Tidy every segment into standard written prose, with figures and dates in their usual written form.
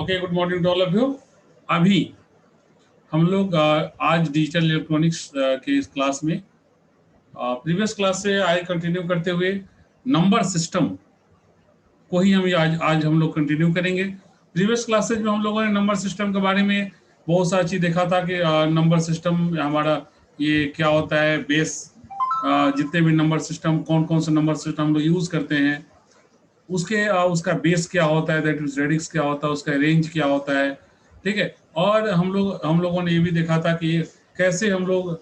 Okay, good morning to all of you. अभी हम लोग आज डिजिटल इलेक्ट्रॉनिक्स के इस क्लास में प्रीवियस क्लास से आगे कंटिन्यू करते हुए नंबर सिस्टम को ही हम आज हम लोग कंटिन्यू करेंगे। प्रीवियस क्लासेज में हम लोगों ने नंबर सिस्टम के बारे में बहुत सारी चीज़ देखा था कि नंबर सिस्टम हमारा ये क्या होता है, बेस जितने भी नंबर सिस्टम कौन कौन से नंबर सिस्टम हम लोग यूज़ करते हैं, उसका बेस क्या होता है, दैट इज रेडिक्स क्या होता है, उसका रेंज क्या होता है। ठीक है। और हम लोगों ने ये भी देखा था कि कैसे हम लोग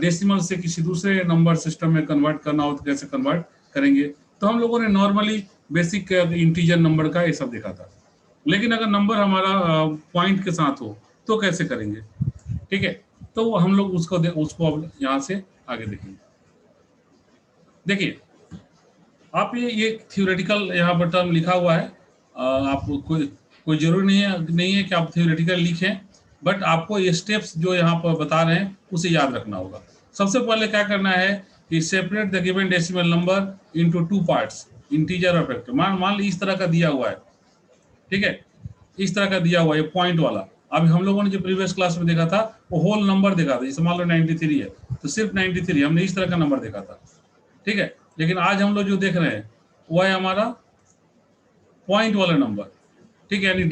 डेसिमल से किसी दूसरे नंबर सिस्टम में कन्वर्ट करना हो तो कैसे कन्वर्ट करेंगे। तो हम लोगों ने नॉर्मली बेसिक इंटीजर नंबर का ये सब देखा था। लेकिन अगर नंबर हमारा पॉइंट के साथ हो तो कैसे करेंगे। ठीक है। तो हम लोग उसको अब यहाँ से आगे देखेंगे। देखिए, आप ये थ्योरेटिकल यहाँ पर टर्म लिखा हुआ है। आप कोई जरूरी नहीं है कि आप थ्योरेटिकल लिखें, बट आपको ये स्टेप्स जो यहाँ पर बता रहे हैं उसे याद रखना होगा। सबसे पहले क्या करना है कि separate the given decimal number into two parts, integer और फैक्टर। मान ली इस तरह का दिया हुआ है। ठीक है। इस तरह का दिया हुआ है पॉइंट वाला। अभी हम लोगों ने जो प्रीवियस क्लास में देखा था वो होल नंबर देखा था। जैसे मान लो 93 है तो सिर्फ 93 हमने इस तरह का नंबर देखा था। ठीक है। लेकिन आज हम लोग जो देख रहे हैं वो है हमारा पॉइंट वाला नंबर। ठीक है। यानी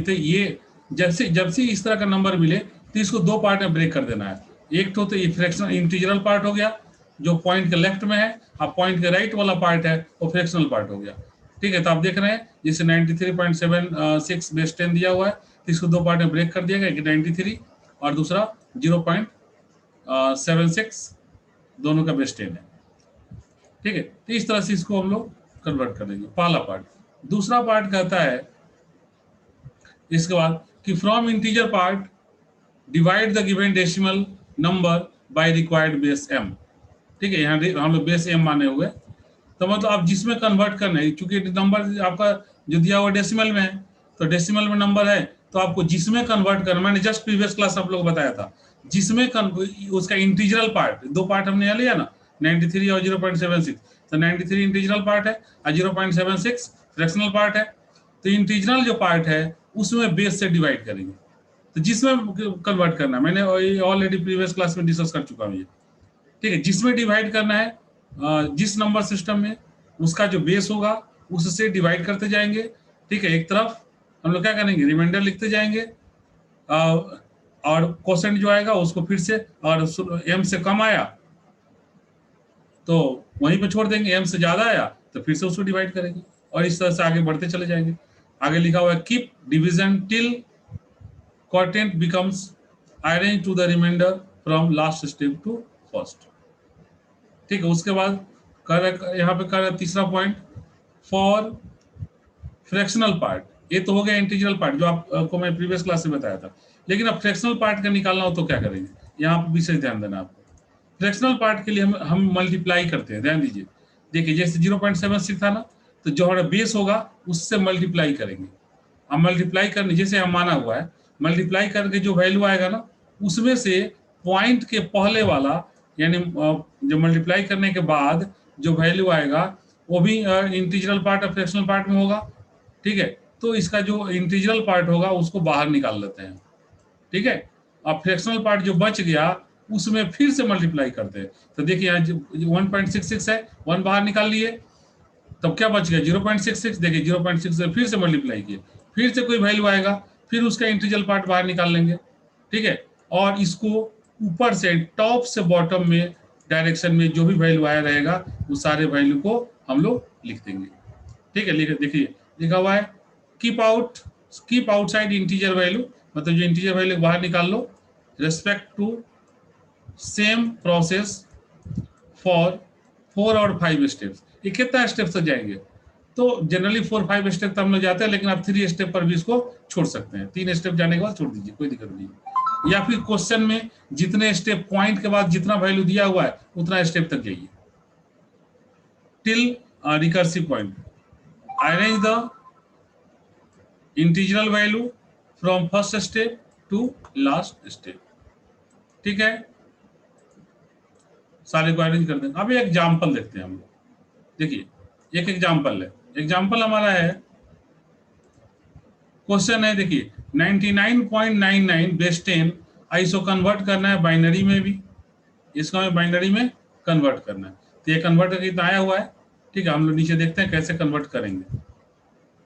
तो ये जब से इस तरह का नंबर मिले तो इसको दो पार्ट में ब्रेक कर देना है। एक तो ये फ्रैक्शनल इंटीजरल पार्ट हो गया जो पॉइंट के लेफ्ट में है, और पॉइंट के राइट वाला पार्ट है वो फ्रैक्शनल पार्ट हो गया। ठीक है। तो आप देख रहे हैं जिसे 93.76 बेस 10 दिया हुआ है तो इसको दो पार्ट में ब्रेक कर दिया गया, एक 93 और दूसरा 0.76, दोनों का बेस 10 है। ठीक है। तो इस तरह से इसको हम लोग कन्वर्ट कर देंगे, पहला पार्ट। दूसरा पार्ट कहता है इसके बाद कि from integer part divide the given decimal number by required base M. ठीक है। यहाँ हम लोग बेस एम माने हुए, तो मतलब आप जिसमें कन्वर्ट करना है, क्योंकि नंबर आपका जो दिया हुआ डेसिमल में है, तो डेसिमल में नंबर है तो आपको जिसमें कन्वर्ट करना, मैंने जस्ट प्रीवियस क्लास आप लोग बताया था, जिसमें उसका इंटीजरल पार्ट, दो पार्ट हमने यहाँ लिया ना, 93 और 0.76। तो 93 इंटीजरल पार्ट है और 0.76 फ्रैक्शनल पार्ट है। तो इंटीजरल जो पार्ट है उसमें बेस से डिवाइड करेंगे। तो जिसमें कन्वर्ट करना है, मैंने ऑलरेडी प्रीवियस क्लास में डिस्कस कर चुका हूँ ये। ठीक है। जिसमें डिवाइड करना है, जिस नंबर सिस्टम में उसका जो बेस होगा उससे डिवाइड करते जाएंगे। ठीक है। एक तरफ हम लोग क्या करेंगे, रिमाइंडर लिखते जाएंगे, और क्वोशेंट जो आएगा उसको फिर से, और एम से कम आया तो वहीं पे छोड़ देंगे, एम से ज्यादा आया तो फिर से उसको डिवाइड करेंगे, और इस तरह से आगे बढ़ते चले जाएंगे। आगे लिखा हुआ है keep division till quotient becomes arrange to the remainder from last step to first. ठीक है। उसके बाद यहाँ पे कर तीसरा पॉइंट फॉर फ्रैक्शनल पार्ट। ये तो हो गया इंटीग्रल पार्ट जो आपको मैं प्रीवियस क्लास में बताया था। लेकिन अब फ्रैक्शनल पार्ट का निकालना हो तो क्या करेंगे, यहाँ पर विशेष ध्यान देना आपको। फ्रैक्शनल पार्ट के लिए हम मल्टीप्लाई करते हैं, ध्यान दीजिए। देखिए जैसे 0.76 था ना, तो जो हमारा बेस होगा उससे मल्टीप्लाई करेंगे। हम मल्टीप्लाई करने, जैसे हम माना हुआ है, मल्टीप्लाई करके जो वैल्यू आएगा ना उसमें से पॉइंट के पहले वाला, यानी जो मल्टीप्लाई करने के बाद जो वैल्यू आएगा वो भी इंटीजरल पार्ट और फ्रैक्शनल पार्ट में होगा। ठीक है। तो इसका जो इंटीजरल पार्ट होगा उसको बाहर निकाल लेते हैं। ठीक है। और फ्रैक्शनल पार्ट जो बच गया उसमें फिर से मल्टीप्लाई करते हैं। तो देखिए यहाँ 1.66 है, 1 बाहर निकाल लिए, तब क्या बच गया 0.66। देखिए 0.6 से फिर से मल्टीप्लाई किए, फिर से कोई वैल्यू आएगा, फिर उसका इंटीजरल पार्ट बाहर निकाल लेंगे। ठीक है। और इसको ऊपर से टॉप से बॉटम में डायरेक्शन में जो भी वैल्यू आया रहेगा उस सारे वैल्यू को हम लोग लिख देंगे। ठीक है। देखिए लिखा हुआ है कीप आउटसाइड इंटीजर वैल्यू, मतलब जो इंटीजर वैल्यू बाहर निकाल लो, respect to same process for 4 और 5 स्टेप्स। ये कितना स्टेप तक जाएंगे, तो जनरली 4-5 स्टेप तक हम लोग जाते हैं, लेकिन आप 3 स्टेप पर भी इसको छोड़ सकते हैं। 3 स्टेप जाने के बाद छोड़ दीजिए, कोई दिक्कत नहीं। या फिर क्वेश्चन में जितने स्टेप पॉइंट के बाद जितना वैल्यू दिया हुआ है उतना स्टेप तक जाइए till recursive point. Arrange the integral value from first step to last step. ठीक है। सारे को अरेंज कर देंगे। अब एक एग्जाम्पल देखते हैं हम लोग। देखिए एक एग्जाम्पल है, एग्जाम्पल हमारा है क्वेश्चन है देखिए 99.99 बेस 10 इसको कन्वर्ट करना है बाइनरी में भी, इसको हमें बाइनरी में कन्वर्ट करना है। तो ये कन्वर्ट करके आया हुआ है, ठीक है। हम लोग नीचे देखते हैं कैसे कन्वर्ट करेंगे।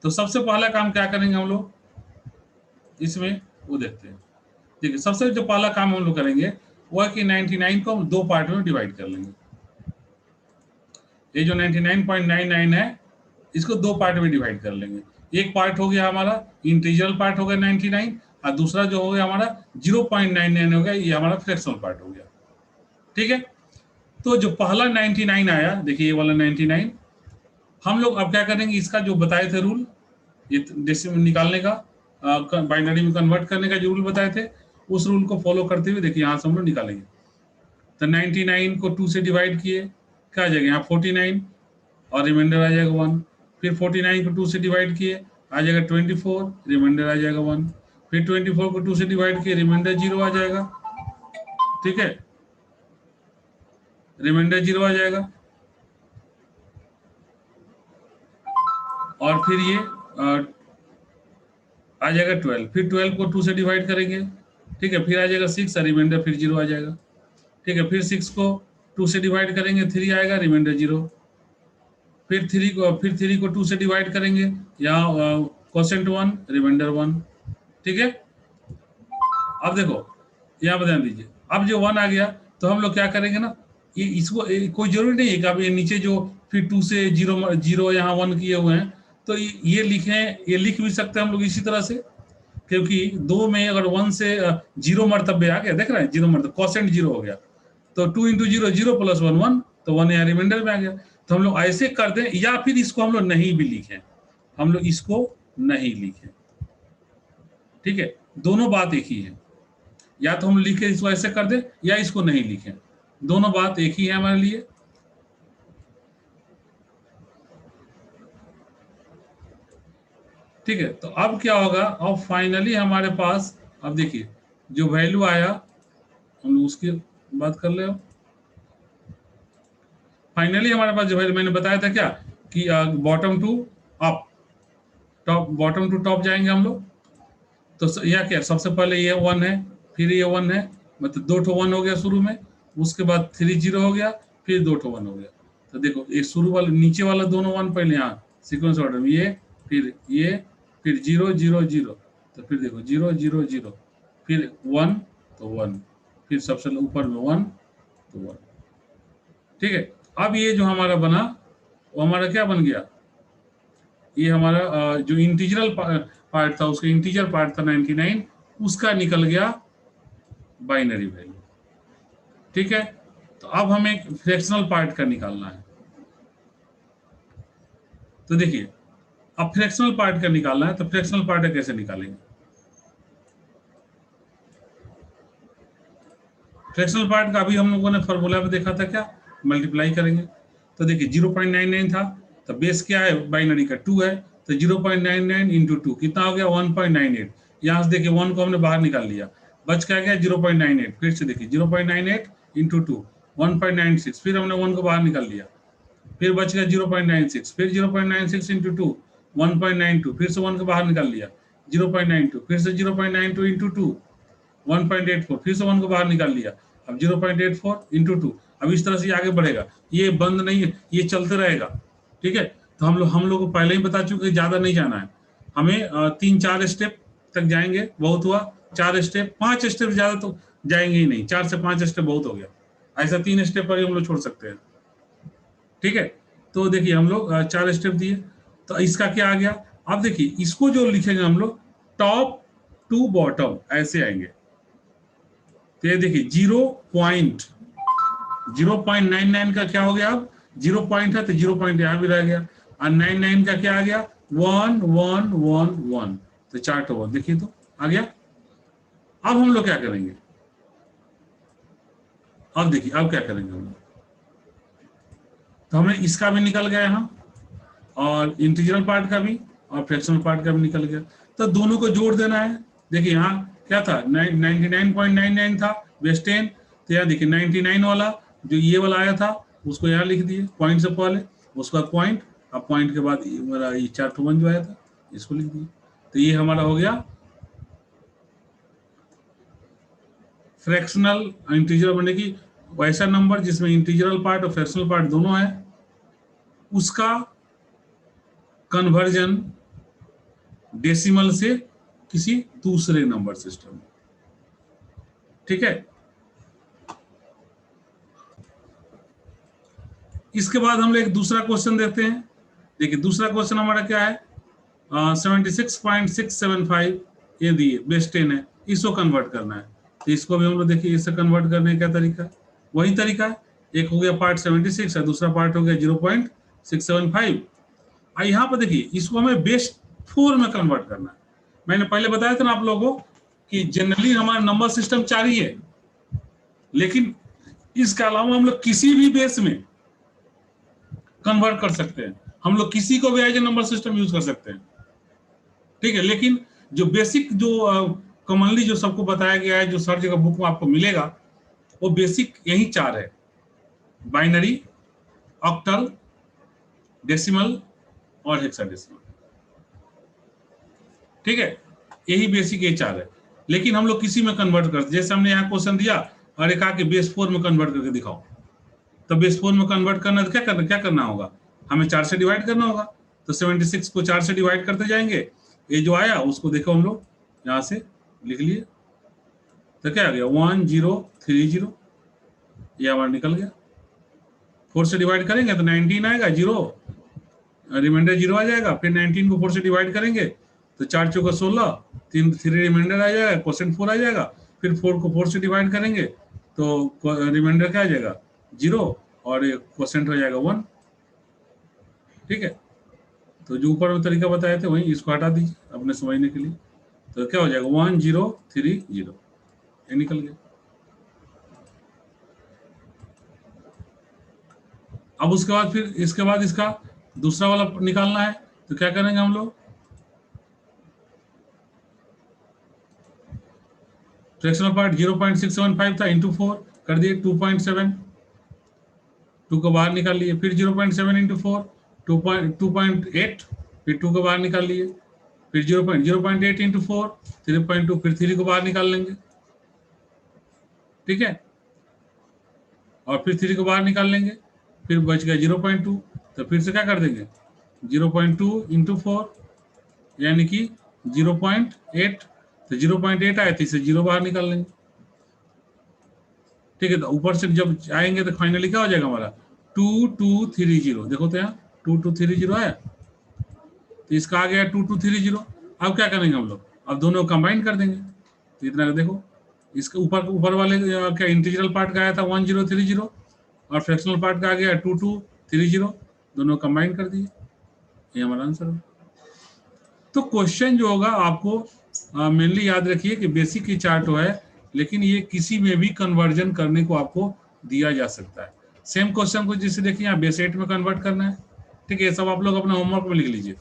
तो सबसे पहला काम क्या करेंगे हम लोग इसमें वो देखते हैं। देखिए सबसे जो पहला काम हम लोग करेंगे वो है कि 99 को हम दो पार्ट में डिवाइड कर लेंगे। ये जो 99.99 है इसको दो पार्ट में डिवाइड कर लेंगे। एक पार्ट हो गया हमारा इंटीजरल पार्ट हो गया 99 और दूसरा जो हो गया हमारा 0.99 हो गया, ये हमारा फ्रैक्शनल पार्ट हो गया, ठीक है। तो जो पहला 99 आया, देखिए ये वाला 99, हम लोग अब क्या करेंगे, इसका जो बताए थे रूल, ये डेसिमल निकालने का, बाइनरी में कन्वर्ट करने का जो रूल बताए थे, उस रूल को फॉलो करते हुए देखिए यहाँ से हम लोग निकालेंगे। तो 99 को 2 से डिवाइड किए, क्या आ जाएगा यहाँ 49 और रिमाइंडर आ जाएगा 1। फिर 49 को 2 से डिवाइड किए, आ जाएगा 24, रिमाइंडर आ जाएगा 1। फिर 24 को 2 से डिवाइड किए, रिमाइंडर 0 आ जाएगा, ठीक है, रिमाइंडर 0 आ जाएगा। और फिर ये आ जाएगा 12। फिर 12 को 2 से डिवाइड करेंगे, ठीक है, फिर आ जाएगा 6 और रिमाइंडर फिर 0 आ जाएगा, ठीक है। फिर 6 को 2 से डिवाइड करेंगे, 3 आएगा, रिमाइंडर 0। फिर 3 को 2 से डिवाइड करेंगे, यहाँ क्वोशिएंट 1, रिमाइंडर 1, ठीक है। अब देखो यहाँ पर ध्यान दीजिए, अब जो 1 आ गया तो हम लोग क्या करेंगे ना, ये इसको कोई जरूरी नहीं है कि अब ये नीचे जो फिर 2 से 0 यहाँ 1 किए हुए हैं, तो ये लिखें, ये लिख भी सकते हैं हम लोग इसी तरह से, क्योंकि 2 में अगर 1 से 0 मरतबे आ गया, देख रहे हैं 0 मरतबे, क्वोशिएंट 0 हो गया, तो 2 इंटू 0 0 प्लस 1 1, तो 1 यहाँ रिमाइंडर में आ गया। तो हम लोग ऐसे कर दें, या फिर इसको हम लोग नहीं भी लिखें, हम लोग इसको नहीं लिखें, ठीक है, दोनों बात एक ही है। या तो हम लिखे इसको ऐसे कर दे या इसको नहीं लिखें, दोनों बात एक ही है हमारे लिए। ठीक है, तो अब क्या होगा, अब फाइनली हमारे पास, अब देखिए जो वैल्यू आया हम लोग उसकी बात कर ले। फाइनली हमारे पास जो वैल्यू मैंने बताया था क्या कि bottom to up, top bottom to top जाएंगे हम लोग। तो यह क्या, सबसे पहले ये 1 है, फिर ये 1 है, मतलब 2 ठो 1 हो गया शुरू में, उसके बाद 3 0 हो गया, फिर 2 ठो 1 हो गया। तो देखो ये शुरू वाले नीचे वाला दोनों 1 पहले यहाँ सीक्वेंस ऑर्डर में, ये फिर 0 0 0, तो फिर देखो 0 0 0, फिर 1 तो 1, फिर सबसे ऊपर में 1 तो 1, ठीक है। अब ये जो हमारा बना वो हमारा क्या बन गया, ये हमारा जो इंटीजरल पार्ट था, उसका इंटीजर पार्ट था 99, उसका निकल गया बाइनरी वैल्यू, ठीक है। तो अब हमें फ्रैक्शनल पार्ट का निकालना है। तो देखिए अब फ्रैक्शनल पार्ट का निकालना है, तो फ्रैक्शनल पार्ट कैसे निकालेंगे। फ्रैक्शनल पार्ट का अभी हम लोगों ने फॉर्मूला में देखा था, क्या मल्टीप्लाई करेंगे। तो देखिए 0.99 था, तो बेस क्या है बाइनरी का 2 है, तो 0.99 इंटू 2 कितना हो गया 1.98। यहाँ से देखिए 1 को हमने बाहर निकाल लिया, बच क्या गया 0.98। फिर से देखिए 0.98 इंटू 2 1.96, फिर हमने 1 को बाहर निकाल लिया, फिर बच गया 0.96, फिर 0.96 इंटू 2 1.92, फिर से 1 को बाहर निकाल लिया 0.92, फिर से 0.92 इंटू 2 1.84, फिर से 1 को बाहर निकाल लिया, अब 0.84 इंटू 2। अब इस तरह से आगे बढ़ेगा, ये बंद नहीं है, ये चलते रहेगा, ठीक है। तो हम लोग को पहले ही बता चुके ज्यादा नहीं जाना है हमें, 3-4 स्टेप तक जाएंगे, बहुत हुआ 4 स्टेप, 5 स्टेप ज्यादा तो जाएंगे ही नहीं, 4 से 5 स्टेप बहुत हो गया, ऐसा 3 स्टेप पर ही हम लोग छोड़ सकते हैं, ठीक है। तो देखिए हम लोग 4 स्टेप दिए, तो इसका क्या आ गया। अब देखिए इसको जो लिखेंगे हम लोग टॉप टू बॉटम ऐसे आएंगे, तो ये देखिए 0.99 का क्या हो गया, अब 0 पॉइंट है तो 0 पॉइंट यहां भी रह गया, और 99 का क्या आ गया 1 1 1 1, तो 4 टो 1 देखिए तो आ गया। अब हम लोग क्या करेंगे, अब देखिए अब क्या करेंगे हम लोग, तो हमें इसका भी निकल गया यहाँ, और इंटीग्रल पार्ट का भी और फ्रैक्शनल पार्ट का भी निकल गया, तो दोनों को जोड़ देना है। देखिए यहाँ क्या था 99.99 था बेस 10, तो यहाँ देखिए 99 वाला जो ये वाला आया था उसको यहाँ लिख दिए पॉइंट से पहले, उसका पॉइंट, अब पॉइंट के बाद मेरा ये 4 to 1 जो आया था इसको लिख दिए, तो ये हमारा हो गया फ्रैक्शनल इंटीजर, बनने की वैसा नंबर जिसमें इंटीजरल पार्ट और फ्रैक्शनल पार्ट दोनों है, उसका कन्वर्जन डेसिमल से किसी दूसरे नंबर सिस्टम में। ठीक है, इसके बाद हम लोग एक दूसरा क्वेश्चन देखते हैं। देखिए दूसरा क्वेश्चन हमारा क्या है, 76.675 ये दिए, बेस 10 है, इसको कन्वर्ट करना है। तो इसको भी हम लोग देखिए, इससे कन्वर्ट करने का तरीका वही तरीका है, एक हो गया पार्ट 76 है, दूसरा पार्ट हो गया 0.675। यहाँ पर देखिए इसको हमें बेस 4 में कन्वर्ट करना है। मैंने पहले बताया था ना आप लोगों को कि जनरली हमारा नंबर सिस्टम 4 ही है, लेकिन इसके अलावा हम लोग किसी भी बेस में कन्वर्ट कर सकते हैं, हम लोग किसी को भी as a number system use कर सकते हैं। ठीक है, लेकिन जो बेसिक जो कॉमनली जो सबको बताया गया है, जो सर जगह बुक में आपको मिलेगा, वो बेसिक यही 4 है, बाइनरी, ऑक्टल, डेसिमल और हेक्साडेसिमल। ठीक है, यही बेसिक ये 4 है, लेकिन हम लोग किसी में कन्वर्ट करते, जैसे हमने यहाँ क्वेश्चन दिया और एक आके बेस 4 में कन्वर्ट करके दिखाओ, तो बेस 4 में कन्वर्ट करना तो क्या करना होगा, हमें 4 से डिवाइड करना होगा। तो 76 को 4 से डिवाइड करते जाएंगे, ये जो आया उसको देखो हम लोग यहाँ से लिख लिए, तो क्या आ गया 1030, ये हमारा निकल गया। 4 से डिवाइड करेंगे तो 19 आएगा, 0 रिमाइंडर 0 आ जाएगा। फिर 19 को 4 से डिवाइड करेंगे तो 4 चौका 16, 3 रिमाइंडर आ जाएगा, क्वेश्चन 4 आ जाएगा। फिर 4 को 4 से डिवाइड करेंगे तो रिमाइंडर क्या आ जाएगा 0 और क्वेश्चन हो जाएगा 1। ठीक है, तो जो ऊपर में तरीका बताए थे वही, इसको हटा दीजिए अपने समझने के लिए, तो क्या हो जाएगा 1030, ये निकल गया। अब उसके बाद फिर इसके बाद इसका दूसरा वाला निकालना है, तो क्या करेंगे हम लोग, फ्रैक्शनल पार्ट 0.675 था, इंटू 4 कर दिए 2.7, 2 को बाहर निकाल लिए। फिर 0.7 इंटू 4 2.8, फिर 2 को बाहर निकाल लिए। फिर 0.8 इंटू 4 3.2, फिर 3 को बाहर निकाल लेंगे। ठीक है, और फिर 3 को बाहर निकाल लेंगे, फिर बच गया 0.2, तो फिर से क्या कर देंगे 0.2 इंटू 4 यानी कि 0.8, तो 0.8 आए थे, इसे 0 बाहर निकाल लेंगे। ठीक है, तो ऊपर से जब आएंगे तो फाइनली क्या हो जाएगा हमारा 2230, देखो तो यहाँ 2230 आया, तो इसका आ गया 2230। अब क्या करेंगे हम लोग, अब दोनों कंबाइन कर देंगे, तो इतना देखो, इसके ऊपर वाले क्या इंटीग्रल पार्ट का आया था 1030 और फ्रैक्शनल पार्ट का आ गया 2230, दोनों कंबाइन कर दिए, ये हमारा आंसर है। तो क्वेश्चन जो होगा आपको मेनली याद रखिए कि बेसिक ही चार्ट है, लेकिन ये किसी में भी कन्वर्जन करने को आपको दिया जा सकता है। सेम क्वेश्चन को जिसे देखिए यहाँ बेस 8 में कन्वर्ट करना है। ठीक है, सब आप लोग अपने होमवर्क में लिख लीजिए।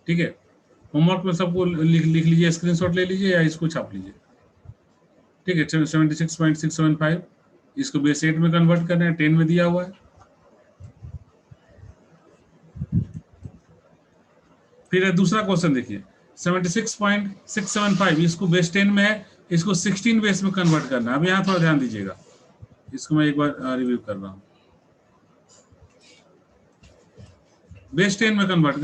ठीक है, होमवर्क में सबको लिख लीजिए, स्क्रीनशॉट ले लीजिए या इसको छाप लीजिए। ठीक है, 76.675 इसको बेस 8 में कन्वर्ट करना है, 10 में दिया हुआ है। फिर दूसरा क्वेश्चन देखिए 76.675 इसको बेस 10 में है, इसको 16 बेस में कन्वर्ट करना है। अब यहाँ थोड़ा ध्यान दीजिएगा, इसको मैं एक बार रिव्यू कर रहा हूँ। बेस 10 में कन्वर्ट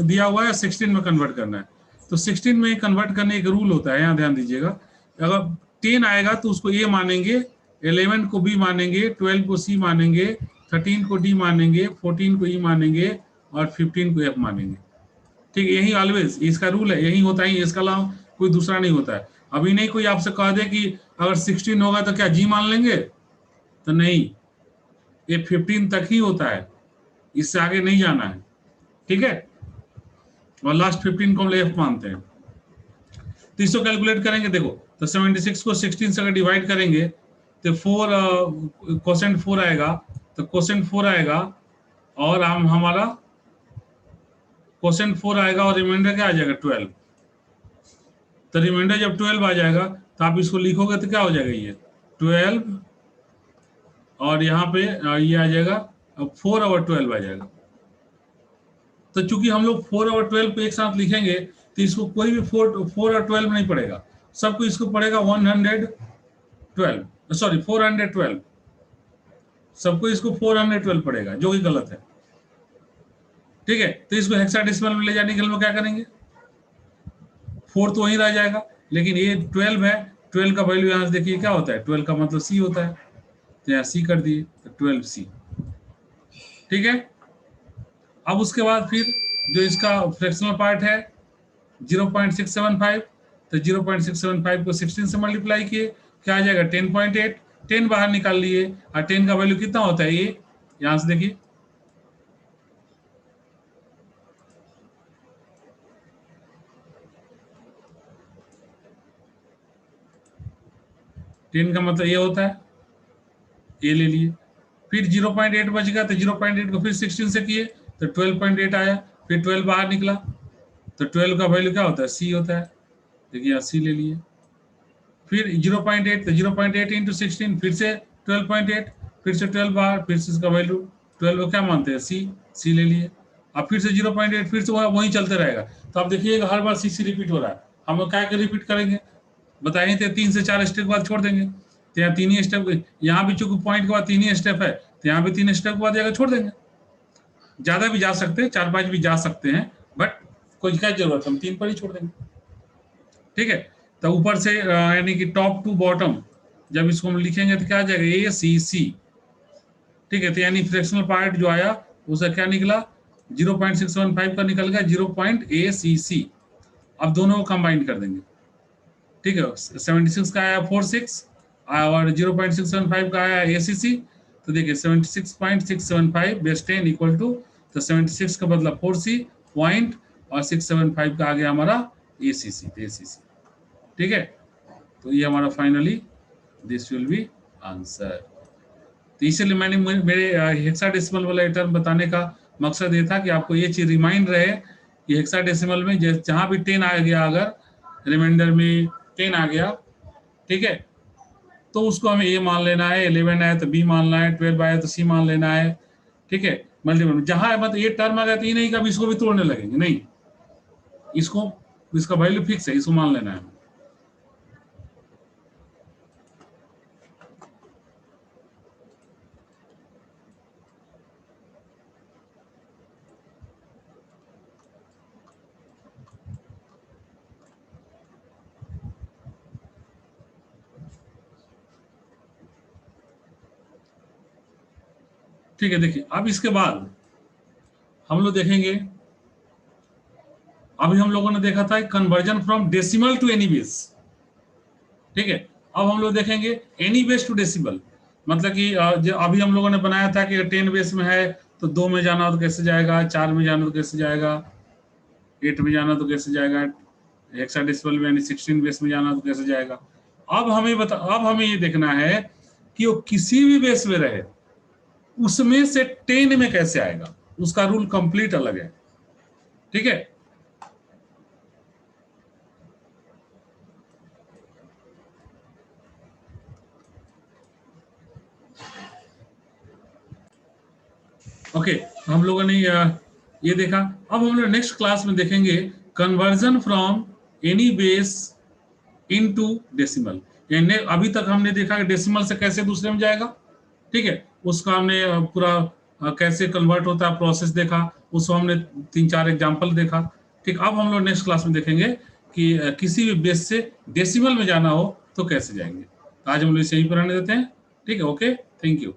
दिया हुआ है, 16 में कन्वर्ट करना है, तो 16 में कन्वर्ट करने का रूल होता है, यहाँ ध्यान दीजिएगा। अगर 10 आएगा तो उसको ए मानेंगे, 11 को बी मानेंगे, 12 को सी मानेंगे, 13 को डी मानेंगे, 14 को ई मानेंगे और 15 को एफ मानेंगे। ठीक है, यही ऑलवेज इसका रूल है, यही होता है, इसका अलावा कोई दूसरा नहीं होता है। अभी नहीं कोई आपसे कह दे कि अगर 16 होगा तो क्या जी मान लेंगे, तो नहीं, ये 15 तक ही होता है, इससे आगे नहीं जाना है। ठीक है, और लास्ट 15 को हम एफ मानते हैं। तो इसको कैलकुलेट करेंगे, देखो तो 76 को 16 से अगर डिवाइड करेंगे तो 4 क्वोशेंट 4 आएगा, तो क्वोशेंट 4 आएगा और हम हमारा क्वोशेंट 4 आएगा और रिमाइंडर क्या आ जाएगा 12। तो रिमाइंडर जब 12 आ जाएगा तो आप इसको लिखोगे तो क्या हो जाएगा, ये 12 और यहाँ पे ये आ जाएगा 4/12 आ जाएगा। तो चूंकि हम लोग 4/12 पे एक साथ लिखेंगे तो इसको कोई भी 4 और 12 नहीं पड़ेगा, सबको इसको पड़ेगा 112, सॉरी 412, सबको इसको 412 पड़ेगा, जो कि गलत है। ठीक है, तो इसको हेक्साडेसिमल में ले जाने के लिए हम क्या करेंगे, 4 तो वहीं रह जाएगा, लेकिन ये 12 है, 12 का वैल्यू यहाँ से देखिए क्या होता है, 12 का मतलब सी होता है, तो यहाँ सी कर दिए, तो 12C। ठीक है, अब उसके बाद फिर जो इसका फ्रैक्शनल पार्ट है 0.675, तो 0.675 को 16 से मल्टीप्लाई किए, क्या आ जाएगा 10.8, 10 बाहर निकाल लिए, और 10 का वैल्यू कितना होता है, ये यहां से देखिए, टेन का मतलब ये होता है, ये ले लिए, फिर 0.8 बच गया, तो 0.8 को फिर 16 से किए, तो 12.8 आया, फिर 12 बाहर निकला, तो 12 का वैल्यू क्या होता है, सी होता है, देखिए सी ले लिए, फिर 0.8, तो 0.8 इंटू 16, फिर से 12.8, फिर से 12 बाहर, फिर से इसका वैल्यू 12 को क्या मानते हैं, सी ले लिए, अब फिर से 0.8, फिर से वहीं चलते रहेगा। तो आप देखिएगा हर बार सी रिपीट हो रहा है, हम क्या रिपीट करेंगे बताइए, तो 3 से 4 स्टेप के बाद छोड़ देंगे, तो यहाँ 3 ही स्टेप, यहाँ भी चूंकि पॉइंट के बाद 3 ही स्टेप है, तो यहाँ भी 3 स्टेप के बाद जाकर छोड़ देंगे, ज्यादा भी जा सकते हैं, 4-5 भी जा सकते हैं, बट कोई क्या जरूरत है, हम 3 पर ही छोड़ देंगे। ठीक है, तो ऊपर से यानी कि टॉप टू बॉटम जब इसको हम लिखेंगे तो क्या आ जाएगा, ACC। ठीक है, तो यानी फ्रैक्शनल पार्ट जो आया उसका क्या निकला, 0.675 का निकल गया 0.ACC। अब दोनों को कंबाइन कर देंगे। ठीक है, 76 का आया 46 और 0.675 का आया ACC, तो देखिए 76.675 बेस 10 इक्वल टू, तो 76 का बदला 4C पॉइंट और 675 का आ गया हमारा ACC। ठीक है, तो ये हमारा finally this will be answer. तो इसलिए मैंने मेरे हेक्साडेसिमल वाला टर्म बताने का मकसद ये था कि आपको ये चीज रिमाइंड रहे कि हेक्साडेसिमल में जहां भी 10 आ गया, अगर रिमाइंडर में 10 आ गया, ठीक है, तो उसको हमें ए मान लेना है, 11 आया तो बी मानना है, 12 आया तो सी मान लेना है। ठीक है, मल्टीपल जहां मतलब ये टर्म आ गया तो ये नहीं कभी इसको भी तोड़ने लगेंगे, नहीं, इसको इसका वैल्यू फिक्स है, इसको मान लेना है। ठीक है, देखिए अब इसके बाद हम लोग देखेंगे, अभी हम लोगों ने देखा था conversion from decimal to any base. ठीक है, अब हम लोग देखेंगे एनी बेस टू डेसिमल, मतलब कि जो अभी हम लोगों ने बनाया था कि 10 बेस में है तो 2 में जाना तो कैसे जाएगा, 4 में जाना तो कैसे जाएगा, 8 में जाना तो कैसे जाएगा, हेक्साडेसिमल में यानी 16 बेस में जाना तो कैसे जाएगा। अब हमें ये देखना है कि वो किसी भी बेस में रहे उसमें से 10 में कैसे आएगा, उसका रूल कंप्लीट अलग है। ठीक है, ओके, हम लोगों ने ये देखा। अब हम लोग नेक्स्ट क्लास में देखेंगे conversion from any base into decimal. यानी अभी तक हमने देखा कि डेसिमल से कैसे दूसरे में जाएगा, ठीक है, उसका हमने पूरा कैसे कन्वर्ट होता है प्रोसेस देखा, उसको हमने 3-4 एग्जांपल देखा। ठीक, अब हम लोग नेक्स्ट क्लास में देखेंगे कि किसी भी बेस से डेसिमल में जाना हो तो कैसे जाएंगे। तो आज हम लोग इसे यहीं पर रहने देते हैं। ठीक है, ओके, थैंक यू।